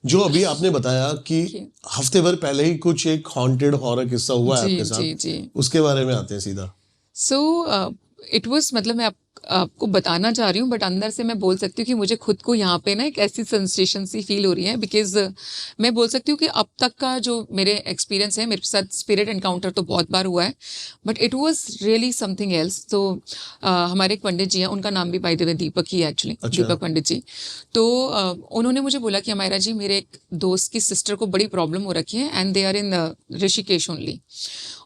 जो अभी आपने बताया कि हफ्ते भर पहले ही कुछ एक हॉन्टेड हॉरर किस्सा हुआ है जी आपके जी साथ, जी। उसके बारे में आते हैं सीधा। सो इट वाज, मतलब मैं आपको बताना चाह रही हूँ, बट अंदर से मैं बोल सकती हूँ कि मुझे खुद को यहाँ पे ना एक ऐसी सेंसेशन सी फील हो रही है, बिकॉज मैं बोल सकती हूँ कि अब तक का जो मेरे एक्सपीरियंस है, मेरे साथ स्पिरिट एनकाउंटर तो बहुत बार हुआ है, but it was really something else. तो हमारे एक पंडित जी हैं, उनका नाम भी बाय द वे दीपक ही है एक्चुअली, अच्छा। दीपक पंडित जी। तो उन्होंने मुझे बोला कि अमायरा जी, मेरे एक दोस्त की सिस्टर को बड़ी प्रॉब्लम हो रखी है and they are in Rishikesh only,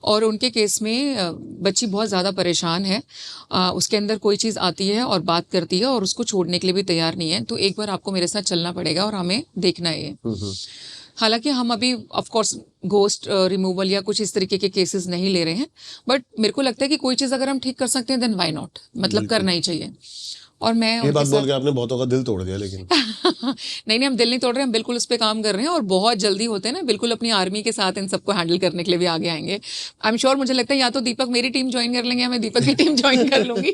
और उनके केस में बच्ची बहुत ज़्यादा परेशान है, उसके अंदर कोई चीज़ आती है और बात करती है और उसको छोड़ने के लिए भी तैयार नहीं है, तो एक बार आपको मेरे साथ चलना पड़ेगा और हमें देखना है ये। हालांकि हम अभी ऑफ कोर्स घोस्ट रिमूवल या कुछ इस तरीके के केसेस नहीं ले रहे हैं, बट मेरे को लगता है कि कोई चीज़ अगर हम ठीक कर सकते हैं देन व्हाई नॉट, मतलब बिल्कुल। करना ही चाहिए। और मैं ये उनके बात बोल साथ के आपने बहुतों का दिल तोड़ दिया लेकिन। नहीं नहीं, हम दिल नहीं तोड़ रहे, हम बिल्कुल उस पर काम कर रहे हैं और बहुत जल्दी होते हैं ना, बिल्कुल अपनी आर्मी के साथ इन सबको हैंडल करने के लिए भी आगे आएंगे। आई एम श्योर, मुझे लगता है या तो दीपक मेरी टीम ज्वाइन कर लेंगे या मैं दीपक की टीम ज्वाइन कर लूंगी।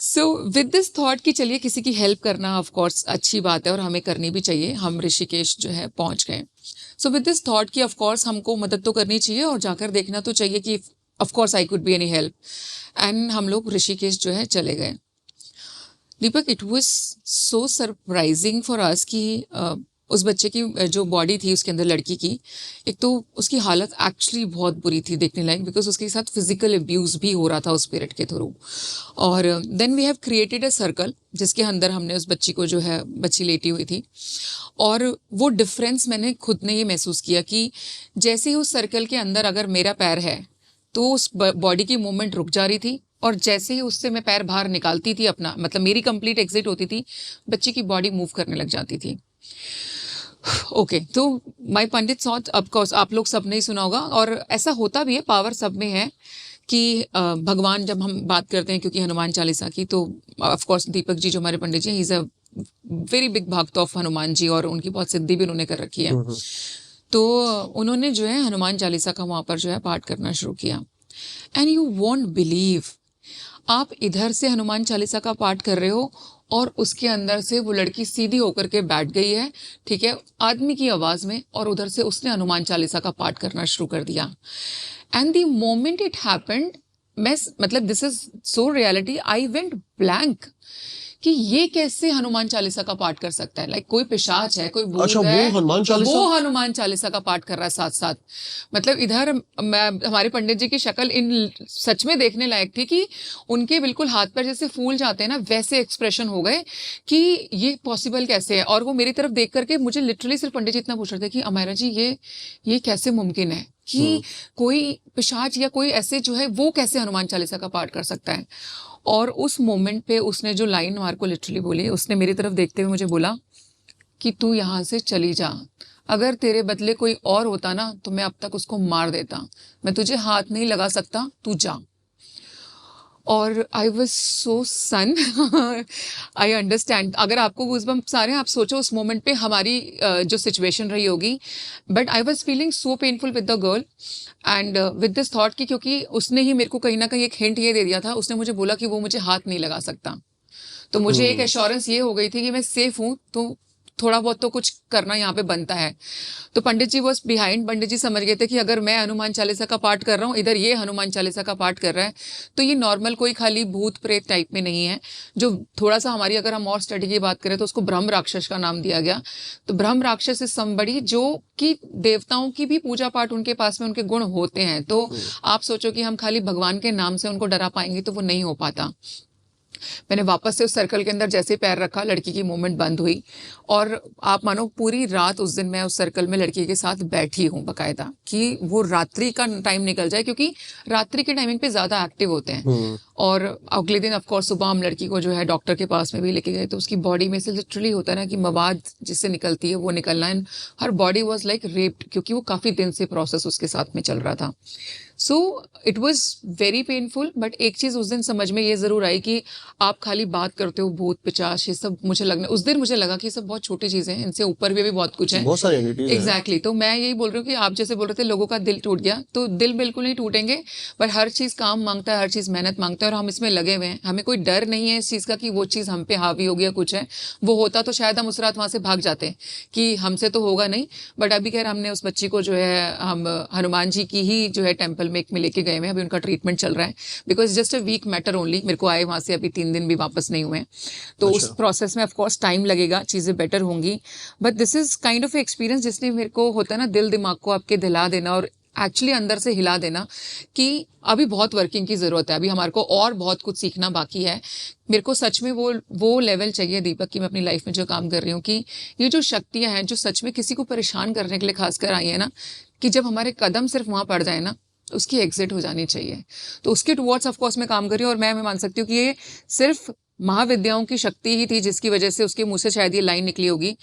सो विद दिस थॉट कि चलिए किसी की हेल्प करना ऑफ कोर्स अच्छी बात है और हमें करनी भी चाहिए, हम ऋषिकेश जो है पहुंच गए। सो विद दिस थॉट कि ऑफ कोर्स हमको मदद तो करनी चाहिए और जाकर देखना तो चाहिए कि of course I could be any help, and हम लोग ऋषिकेश जो है चले गए। Deepak, it was so surprising for us कि उस बच्चे की जो बॉडी थी उसके अंदर लड़की की, एक तो उसकी हालत एक्चुअली बहुत बुरी थी देखने लायक, बिकॉज उसके साथ फिजिकल अब्यूज़ भी हो रहा था उस पीरियड के थ्रू। और then we have created a circle जिसके अंदर हमने उस बच्ची को जो है, बच्ची लेटी हुई थी, और वो डिफरेंस मैंने खुद ने ये महसूस किया कि जैसे ही उस सर्कल के अंदर अगर मेरा पैर है तो उस बॉडी की मूवमेंट रुक जा रही थी, और जैसे ही उससे मैं पैर बाहर निकालती थी अपना, मतलब मेरी कंप्लीट एग्जिट होती थी, बच्ची की बॉडी मूव करने लग जाती थी। ओके तो माय पंडित सॉट, ऑफकोर्स आप लोग सब ने सुना होगा, और ऐसा होता भी है, पावर सब में है कि भगवान, जब हम बात करते हैं क्योंकि हनुमान चालीसा की, तो ऑफकोर्स दीपक जी जो हमारे pandit ji, he is a very big bhakt of Hanuman ji, और उनकी बहुत सिद्धि भी उन्होंने कर रखी है। तो उन्होंने जो है हनुमान चालीसा का वहाँ पर जो है पाठ करना शुरू किया, एंड यू वोंट बिलीव, आप इधर से हनुमान चालीसा का पाठ कर रहे हो और उसके अंदर से वो लड़की सीधी होकर के बैठ गई है, ठीक है, आदमी की आवाज़ में, और उधर से उसने हनुमान चालीसा का पाठ करना शुरू कर दिया। And the moment it happened, मैं मतलब this is so reality, I went blank कि ये कैसे हनुमान चालीसा का पाठ कर सकता है, लाइक कोई पिशाच है, कोई भूत अच्छा, है, वो हनुमान चालीसा, वो हनुमान चालीसा का पाठ कर रहा है साथ साथ। मतलब इधर हमारे पंडित जी की शक्ल इन सच में देखने लायक थी कि उनके बिल्कुल हाथ पैर जैसे फूल जाते हैं ना, वैसे एक्सप्रेशन हो गए कि ये पॉसिबल कैसे है। और वो मेरी तरफ देख करके मुझे लिटरली सिर्फ पंडित जी इतना पूछ रहे थे कि अमायरा जी ये कैसे मुमकिन है कि कोई पिशाच या कोई ऐसे जो है वो कैसे हनुमान चालीसा का पाठ कर सकता है। और उस मोमेंट पे उसने जो लाइन हमारे को लिटरली बोली, उसने मेरी तरफ देखते हुए मुझे बोला कि तू यहाँ से चली जा, अगर तेरे बदले कोई और होता ना तो मैं अब तक उसको मार देता, मैं तुझे हाथ नहीं लगा सकता, तू जा। और I was so sun, I understand, अगर आपको गूज़बम्प्स आ रहे हैं, आप सोचो उस मोमेंट पे हमारी जो सिचुएशन रही होगी, but I was feeling so painful with the girl and with this thought कि क्योंकि उसने ही मेरे को कहीं ना कहीं एक हिंट ये दे दिया था, उसने मुझे बोला कि वो मुझे हाथ नहीं लगा सकता, तो मुझे एक एश्योरेंस ये हो गई थी कि मैं सेफ हूँ, तो थोड़ा बहुत तो कुछ करना यहाँ पे बनता है। तो पंडित जी वॉज बिहाइंड, पंडित जी समझ गए थे कि अगर मैं हनुमान चालीसा का पाठ कर रहा हूँ, इधर ये हनुमान चालीसा का पाठ कर रहा है, तो ये नॉर्मल कोई खाली भूत प्रेत टाइप में नहीं है, जो थोड़ा सा हमारी अगर हम और स्टडी की बात करें तो उसको ब्रह्म राक्षस का नाम दिया गया। तो ब्रह्म राक्षस इज समबड़ी जो कि देवताओं की भी पूजा पाठ उनके पास में उनके गुण होते हैं, तो आप सोचो कि हम खाली भगवान के नाम से उनको डरा पाएंगे तो वो नहीं हो पाता। मैंने वापस से उस सर्कल के अंदर जैसे पैर रखा, लड़की की मूवमेंट बंद हुई, और आप मानो पूरी रात उस दिन मैं उस सर्कल में लड़की के साथ बैठी हूँ बाकायदा, कि वो रात्रि का टाइम निकल जाए, क्योंकि रात्रि के टाइमिंग पे ज़्यादा एक्टिव होते हैं। और अगले दिन ऑफकोर्स सुबह हम लड़की को जो है डॉक्टर के पास में भी लेके गए, तो उसकी बॉडी में से लिटरली होता है ना कि मवाद जिससे निकलती है वो निकलना है, हर बॉडी वॉज लाइक रेप्ड, क्योंकि वो काफ़ी दिन से प्रोसेस उसके साथ में चल रहा था। So it was very painful, but एक चीज़ उस दिन समझ में ये ज़रूर आई कि आप खाली बात करते हो भूत पिचास ये सब, मुझे लगना उस दिन मुझे लगा कि ये सब बहुत छोटी चीज़ें हैं, इनसे ऊपर भी बहुत कुछ है। बहुत सारी एंटिटीज हैं। एग्जैक्टली तो मैं यही बोल रही हूँ कि आप जैसे बोल रहे थे लोगों का दिल टूट गया, तो दिल बिल्कुल नहीं टूटेंगे, पर हर चीज़ काम मांगता है, हर चीज़ मेहनत मांगता है, और हम इसमें लगे हुए हैं। हमें कोई डर नहीं है इस चीज़ का कि वो चीज़ हम पे हावी हो गया कुछ है, वो होता तो शायद हम उस रात वहाँ से भाग जाते हैं कि हमसे तो होगा नहीं। बट अभी खैर हमने उस बच्ची को जो है हम हनुमान जी की ही जो है टेम्पल में एक में लेके गए हुए हैं, अभी उनका ट्रीटमेंट चल रहा है, because just a week matter only. मेरे को आए वहाँ से अभी 3 दिन भी वापस नहीं हुए हैं, तो उस प्रोसेस में ऑफकोर्स टाइम लगेगा, चीज़ें बेटर होंगी। But this is kind of experience जिसने मेरे को होता है ना दिल दिमाग को आपके दिला देना और एक्चुअली अंदर से हिला देना कि अभी बहुत वर्किंग की ज़रूरत है, अभी हमारे को और बहुत कुछ सीखना बाकी है। मेरे को सच में वो लेवल चाहिए दीपक कि मैं अपनी लाइफ में जो काम कर रही हूँ कि ये जो शक्तियाँ हैं जो सच में किसी को परेशान करने के लिए खासकर आई है ना, कि जब हमारे कदम सिर्फ वहाँ पड़ जाए ना, उसकी एग्जिट हो जानी चाहिए। तो उसके टुवर्ड्स ऑफकोर्स मैं काम कर रही हूँ, और मैं मान सकती हूँ कि ये सिर्फ महाविद्याओं की शक्ति ही थी जिसकी वजह से उसके मुंह से शायद ये लाइन निकली होगी